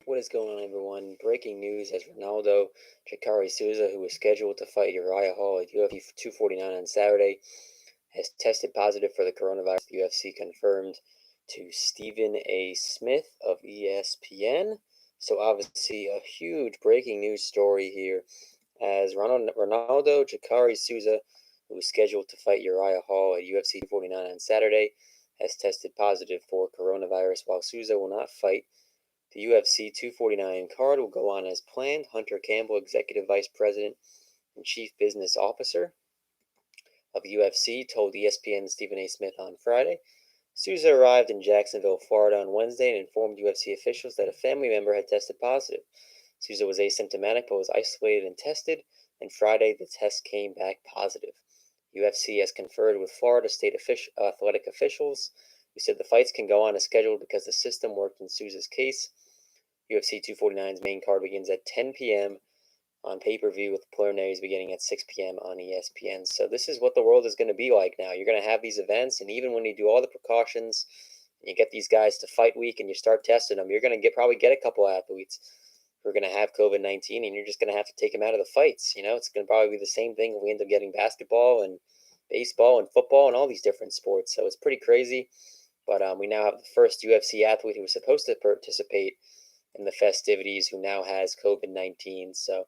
What is going on, everyone? Breaking news as Ronaldo Souza, who was scheduled to fight Uriah Hall at UFC 249 on Saturday, has tested positive for the coronavirus. The UFC confirmed to Stephen A. Smith of ESPN. So, obviously, a huge breaking news story here as Ronaldo Souza, who was scheduled to fight Uriah Hall at UFC 249 on Saturday, has tested positive for coronavirus. While Souza will not fight, the UFC 249 card will go on as planned. Hunter Campbell, Executive Vice President and Chief Business Officer of UFC, told ESPN's Stephen A. Smith on Friday. Souza arrived in Jacksonville, Florida on Wednesday and informed UFC officials that a family member had tested positive. Souza was asymptomatic but was isolated and tested, and Friday the test came back positive. UFC has conferred with Florida state athletic officials who said the fights can go on as scheduled because the system worked in Souza's case. UFC 249's main card begins at 10 p.m. on pay-per-view, with the preliminaries beginning at 6 p.m. on ESPN. So this is what the world is going to be like now. You're going to have these events, and even when you do all the precautions, and you get these guys to fight week, and you start testing them, you're going to probably get a couple athletes who are going to have COVID-19, and you're just going to have to take them out of the fights. It's going to probably be the same thing if we end up getting basketball and baseball and football and all these different sports. So it's pretty crazy. But we now have the first UFC athlete who was supposed to participate in the festivities who now has COVID-19. So,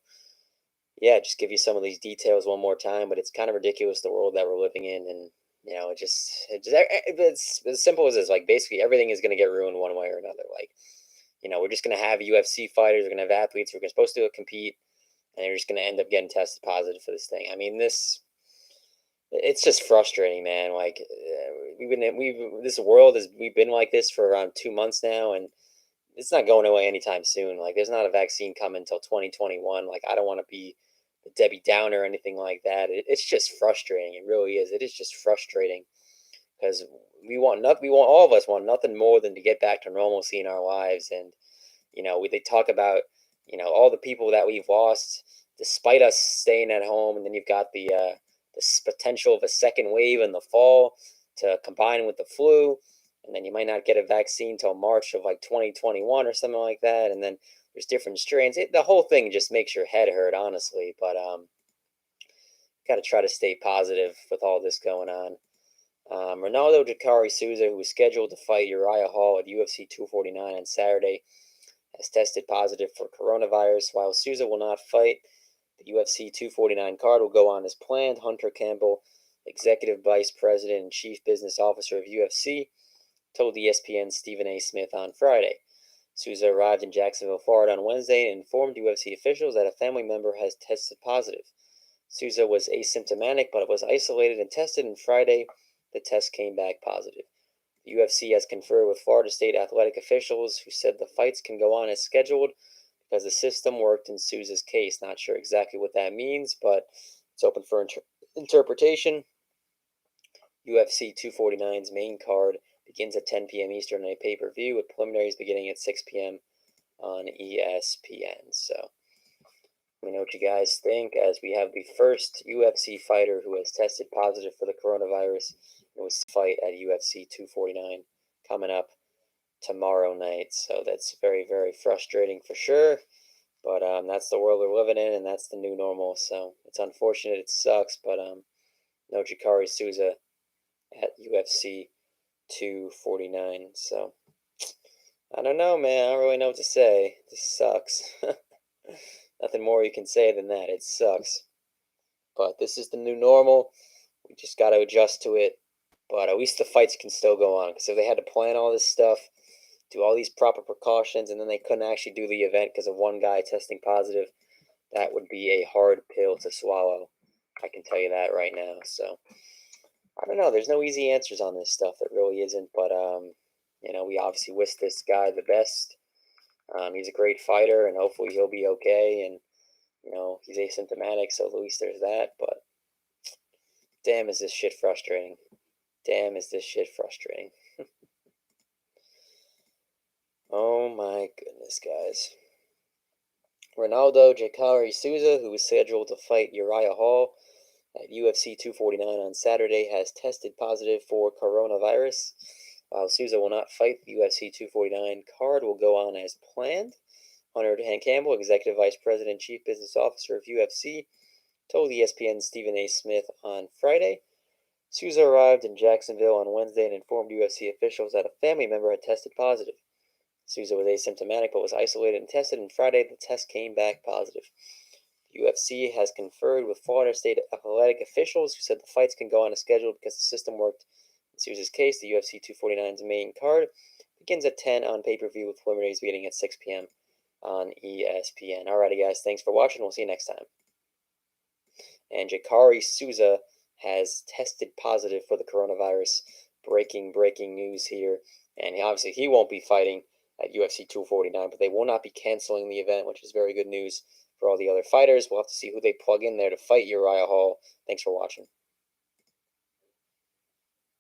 yeah, just give you some of these details one more time, but it's kind of ridiculous the world that we're living in. And, it's as simple as this. Like, basically, everything is going to get ruined one way or another. Like, we're just going to have UFC fighters, we're going to have athletes who are supposed to compete, and they're just going to end up getting tested positive for this thing. I mean, it's just frustrating, man. Like, this world we've been like this for around 2 months now, and it's not going away anytime soon. Like, there's not a vaccine coming until 2021. Like, I don't want to be the Debbie Downer or anything like that. It's just frustrating. It really is. It is just frustrating because all of us want nothing more than to get back to normalcy in our lives. And they talk about all the people that we've lost despite us staying at home, and then you've got the potential of a second wave in the fall to combine with the flu, and then you might not get a vaccine till March of like 2021 or something like that, and then there's different strains. The whole thing just makes your head hurt, honestly. But got to try to stay positive with all this going on. Ronaldo Souza, who was scheduled to fight Uriah Hall at UFC 249 on Saturday, has tested positive for coronavirus. While Souza will not fight, the UFC 249 card will go on as planned. Hunter Campbell, Executive Vice President and Chief Business Officer of UFC, told ESPN's Stephen A. Smith on Friday. Souza arrived in Jacksonville, Florida on Wednesday and informed UFC officials that a family member has tested positive. Souza was asymptomatic but was isolated and tested, and Friday the test came back positive. The UFC has conferred with Florida state athletic officials who said the fights can go on as scheduled because the system worked in Souza's case. Not sure exactly what that means, but it's open for interpretation. UFC 249's main card begins at 10 p.m. Eastern on a pay-per-view, with preliminaries beginning at 6 p.m. on ESPN. So let me know what you guys think, as we have the first UFC fighter who has tested positive for the coronavirus and was fight at UFC 249 coming up tomorrow night. So that's very, very frustrating for sure. But that's the world we're living in, and that's the new normal. So it's unfortunate. It sucks. But no JACARE Souza at UFC 249. So I don't know, man. I don't really know what to say. This sucks. Nothing more you can say than that. It sucks. But this is the new normal. We just got to adjust to it. But at least the fights can still go on. Because if they had to plan all this stuff, do all these proper precautions, and then they couldn't actually do the event because of one guy testing positive, that would be a hard pill to swallow. I can tell you that right now. So I don't know. There's no easy answers on this stuff. There really isn't. But we obviously wish this guy the best. He's a great fighter, and hopefully he'll be okay. And he's asymptomatic, so at least there's that. But damn, is this shit frustrating. Damn, is this shit frustrating. Oh my goodness, guys. Ronaldo Souza, who was scheduled to fight Uriah Hall at UFC 249 on Saturday, has tested positive for coronavirus. While Souza will not fight, the UFC 249 card will go on as planned. Hunter Campbell, Executive Vice President, Chief Business Officer of UFC, told ESPN's Stephen A. Smith on Friday. Souza arrived in Jacksonville on Wednesday and informed UFC officials that a family member had tested positive. Souza was asymptomatic but was isolated and tested, and Friday the test came back positive. The UFC has conferred with Florida State athletic officials who said the fights can go on as scheduled because the system worked. In Souza's case, the UFC 249's main card begins at 10 on pay-per-view, with preliminaries beginning at 6 p.m. on ESPN. Alrighty, guys, thanks for watching. We'll see you next time. And JACARE Souza has tested positive for the coronavirus. Breaking news here. And obviously he won't be fighting at UFC 249, but they will not be canceling the event, which is very good news for all the other fighters. We'll have to see who they plug in there to fight Uriah Hall. Thanks for watching.